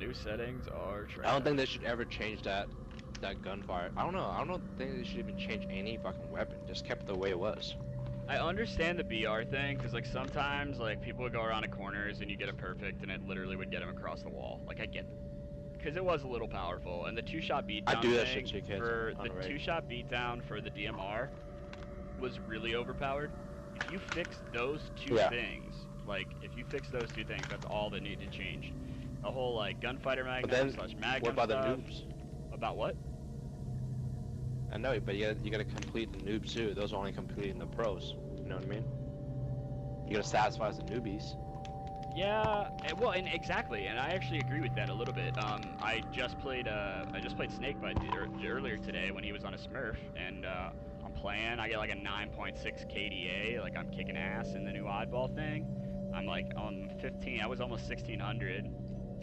new settings are trash. I don't think they should ever change that gunfire. I don't know. I don't think they should even change any fucking weapon. Just kept it the way it was. I understand the BR thing, because like sometimes like people would go around the corners and you get a perfect and it literally would get them across the wall. Like I get it. Because it was a little powerful. And the two-shot beatdown I do that thing shit to kids for on the raid. two-shot beatdown for the DMR was really overpowered. If you fix those two things, like if you fix those two things, that's all that needed to change. The whole like gunfighter magnum slash magnum what about stuff. the noobs? About what? I know, but you gotta complete the noobs too. Those are only completing the pros. You know what I mean? You gotta satisfy the newbies. Yeah, well, and exactly, and I actually agree with that a little bit. I just played Snakebite earlier today when he was on a Smurf, and I'm playing. I get like a 9.6 KDA, like I'm kicking ass in the new Oddball thing. I'm like on 15. I was almost 1600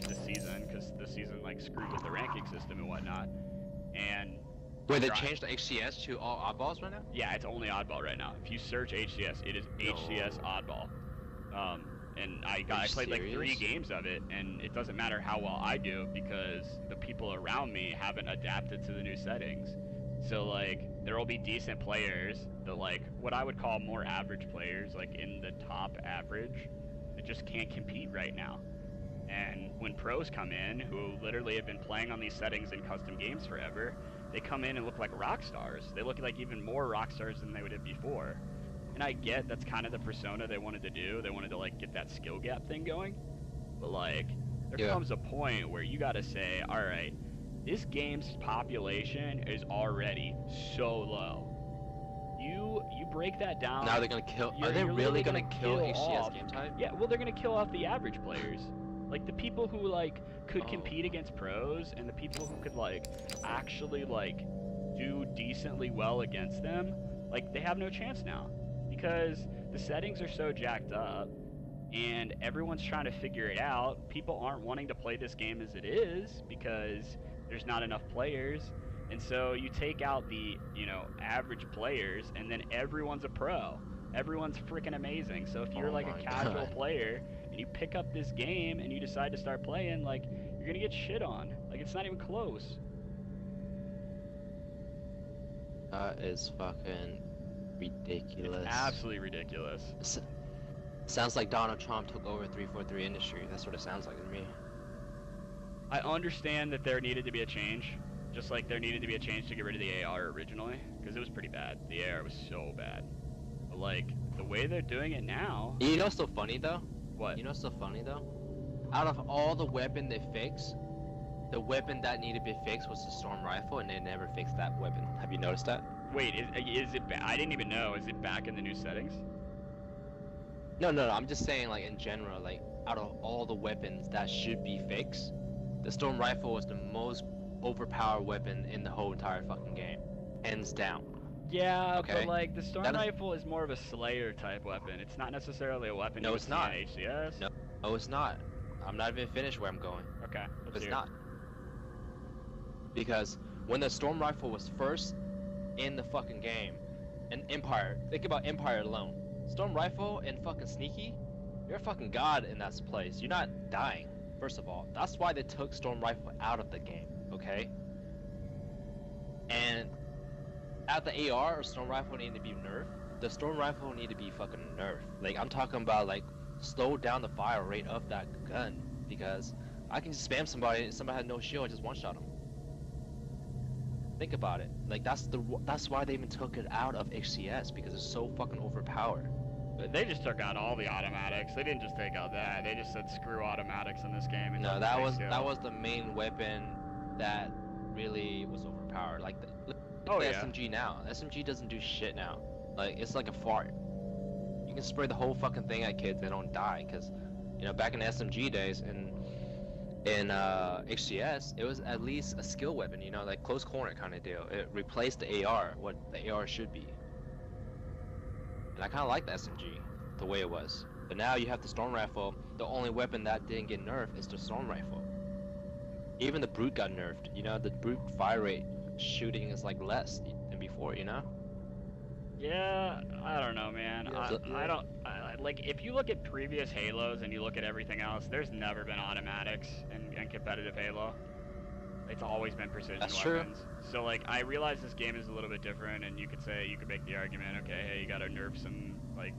this season because this season like screwed with the ranking system and whatnot. And wait, they changed the HCS to all oddballs right now? Yeah, it's only Oddball right now. If you search HCS, it is HCS Oddball. And I played like 3 games of it, and it doesn't matter how well I do because the people around me haven't adapted to the new settings. So like there will be decent players that like what I would call more average players, like in the top average, that just can't compete right now. And when pros come in, who literally have been playing on these settings in custom games forever, they come in and look like rock stars. They look like even more rock stars than they would have before. And I get that's kind of the persona they wanted to do. They wanted to like get that skill gap thing going. But like, there comes a point where you gotta say, all right, this game's population is already so low. You break that down. Now they're gonna kill. Are they really gonna kill HCS game type? Yeah, well, they're gonna kill off the average players. Like the people who like could compete against pros and the people who could like actually like do decently well against them, like they have no chance now because the settings are so jacked up and everyone's trying to figure it out. People aren't wanting to play this game as it is because there's not enough players. And so you take out the, you know, average players and then everyone's a pro. Everyone's freaking amazing. So if you're like a casual player and you pick up this game and you decide to start playing, like you're gonna get shit on. Like it's not even close. That is fucking ridiculous. It's absolutely ridiculous. Sounds like Donald Trump took over 343 industry. That's what it sounds like to me. I understand that there needed to be a change. Just like there needed to be a change to get rid of the AR originally, because it was pretty bad. The AR was so bad. But like, the way they're doing it now... You know what's so funny though? What? You know what's so funny though? Out of all the weapon they fixed, the weapon that needed to be fixed was the storm rifle, and they never fixed that weapon. Have you noticed that? Wait, is it I didn't even know. Is it back in the new settings? No, I'm just saying like in general, like out of all the weapons that should be fixed, the storm rifle was the most overpowered weapon in the whole entire fucking game, hands down. Yeah, but like the storm rifle is more of a slayer type weapon. It's not necessarily a weapon. No, it's not. HCS. No, it's not. I'm not even finished where I'm going. Okay, it's not. Because when the storm rifle was first in the fucking game, and Empire, think about Empire alone. Storm rifle and fucking sneaky, you're a fucking god in that place. You're not dying. First of all, that's why they took storm rifle out of the game. Okay, and at the AR or storm rifle need to be nerfed. The storm rifle need to be fucking nerfed. Like I'm talking about, like slow down the fire rate of that gun, because I can just spam somebody and somebody had no shield and just one shot them. Think about it. Like that's why they even took it out of HCS, because it's so fucking overpowered. They just took out all the automatics. They didn't just take out that. They just said screw automatics in this game. And no, that was the main weapon that really was overpowered. Like the SMG now. SMG doesn't do shit now. Like it's like a fart. You can spray the whole fucking thing at kids, they don't die, because you know back in the SMG days in HCS it was at least a skill weapon, you know, like close corner kind of deal. It replaced the AR, what the AR should be. And I kind of like the SMG the way it was. But now you have the storm rifle. The only weapon that didn't get nerfed is the storm rifle. Even the brute got nerfed. You know, the brute fire rate shooting is like less than before, you know? Yeah, I don't know, man. I don't. like, if you look at previous Halos and you look at everything else, there's never been automatics in competitive Halo. It's always been precision That's weapons. true. So, like, I realize this game is a little bit different, and you could make the argument, okay, hey, you gotta nerf some, like,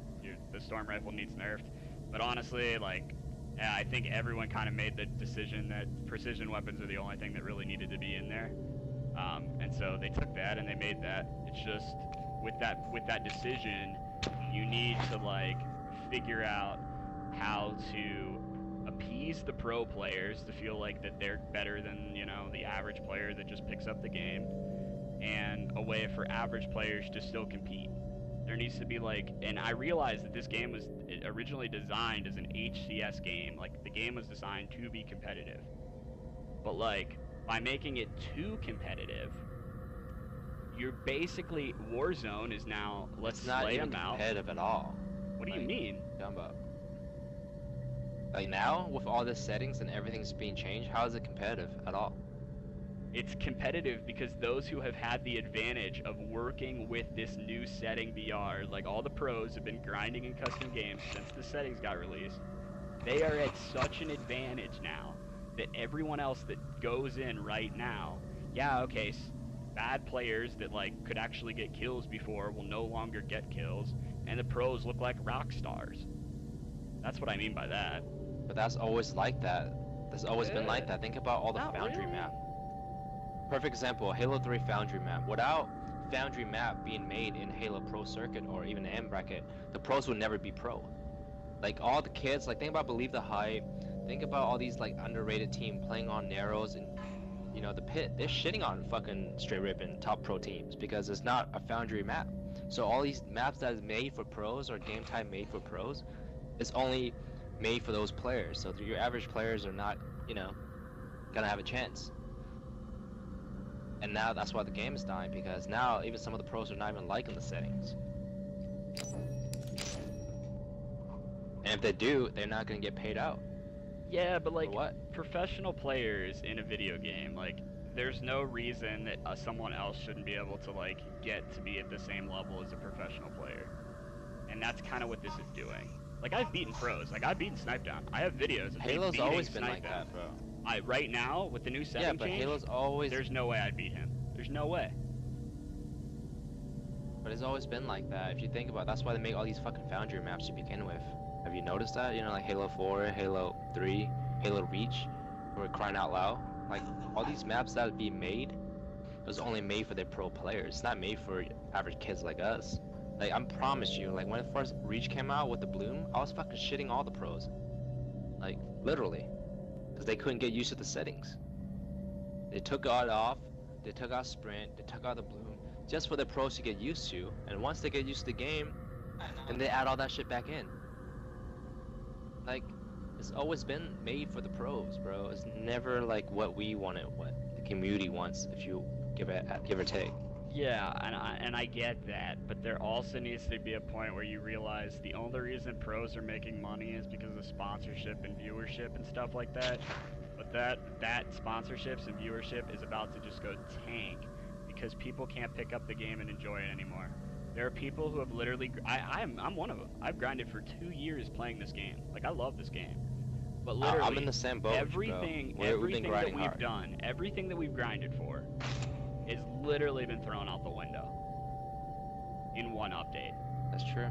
the Storm Rifle needs nerfed. But honestly, like, yeah, I think everyone kind of made the decision that precision weapons are the only thing that really needed to be in there. And so they took that and they made that. It's just, with that decision, you need to, like, figure out how to appease the pro players to feel like that they're better than, you know, the average player that just picks up the game, and a way for average players to still compete. There needs to be, like, and I realize that this game was originally designed as an HCS game. Like, the game was designed to be competitive. But, like, by making it too competitive, you're basically, Warzone is now, let's slay them out. It's not even competitive at all. What do you mean? Dumbo. Like, now, with all the settings and everything's being changed, how is it competitive at all? It's competitive because those who have had the advantage of working with this new setting VR, like all the pros have been grinding in custom games since the settings got released, they are at such an advantage now that everyone else that goes in right now, yeah, okay, bad players that, like, could actually get kills before will no longer get kills, and the pros look like rock stars. That's what I mean by that. But that's always like that. That's always been like that. Think about all the Foundry map. Perfect example, Halo 3 Foundry map. Without Foundry map being made in Halo Pro Circuit or even M Bracket, the pros would never be pro. Like, all the kids, like, think about Believe the Hype, think about all these, like, underrated team playing on Narrows and, you know, the Pit. They're shitting on fucking straight ripping top pro teams because it's not a Foundry map. So all these maps that is made for pros or game time made for pros, it's only made for those players. So your average players are not, you know, gonna have a chance. And now that's why the game is dying, because now even some of the pros are not even liking the settings. And if they do, they're not gonna get paid out. Yeah, but, like, what? Professional players in a video game, like, there's no reason that someone else shouldn't be able to, like, get to be at the same level as a professional player. And that's kind of what this is doing. Like, I've beaten pros. Like, I've beaten Snipedown. I have videos of Halo's beating always been Snipedown. like that, bro. Right now, with the new setting yeah, but change, Halo's always... there's no way I'd beat him. There's no way. But it's always been like that. If you think about it, that's why they make all these fucking Foundry maps to begin with. Have you noticed that? You know, like Halo 4, Halo 3, Halo Reach, we're crying out loud. Like, all these maps that would be made, it was only made for their pro players. It's not made for average kids like us. Like, I promise you, like, when the first Reach came out with the Bloom, I was fucking shitting all the pros. Like, literally. Because they couldn't get used to the settings. They took it off, they took out Sprint, they took out the Bloom, just for the pros to get used to. And once they get used to the game, then they add all that shit back in. Like, it's always been made for the pros, bro. It's never like what we wanted, what the community wants, if you give or take. Yeah, and I get that, but there also needs to be a point where you realize the only reason pros are making money is because of sponsorship and viewership and stuff like that. But that sponsorships and viewership is about to just go tank because people can't pick up the game and enjoy it anymore. There are people who have literally, I'm one of them. I've grinded for 2 years playing this game. Like, I love this game. But literally, I'm in the same boat, everything that we've done, everything that we've grinded for, has literally been thrown out the window in one update. That's true.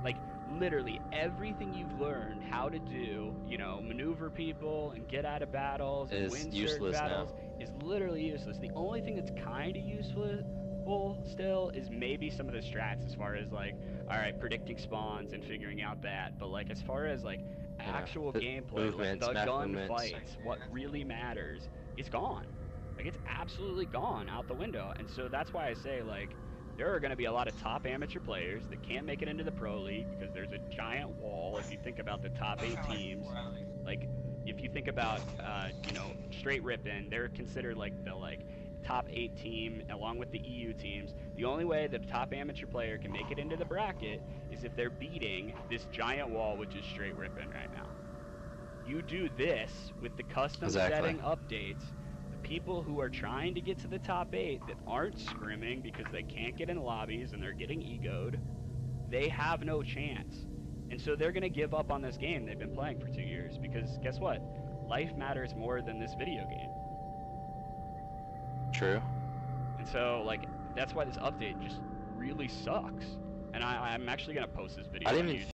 Like, literally everything you've learned how to do, you know, maneuver people and get out of battles and win certain battles is literally useless. The only thing that's kind of useful still is maybe some of the strats as far as, like, all right, predicting spawns and figuring out that. But, like, as far as, like, actual gameplay, like the gun fights, what really matters is gone. Like, it's absolutely gone out the window. And so that's why I say, like, there are going to be a lot of top amateur players that can't make it into the pro league because there's a giant wall. If you think about the top 8 teams, like, if you think about, you know, straight ripping, they're considered like the, like, top 8 team along with the EU teams. The only way that a top amateur player can make it into the bracket is if they're beating this giant wall, which is straight ripping right now. You do this with the custom setting updates, the people who are trying to get to the top 8 that aren't scrimming because they can't get in lobbies and they're getting egoed, they have no chance. And so they're gonna give up on this game they've been playing for 2 years because guess what? Life matters more than this video game. True. And so like that's why this update just really sucks. And I'm actually gonna post this video. I didn't on even YouTube.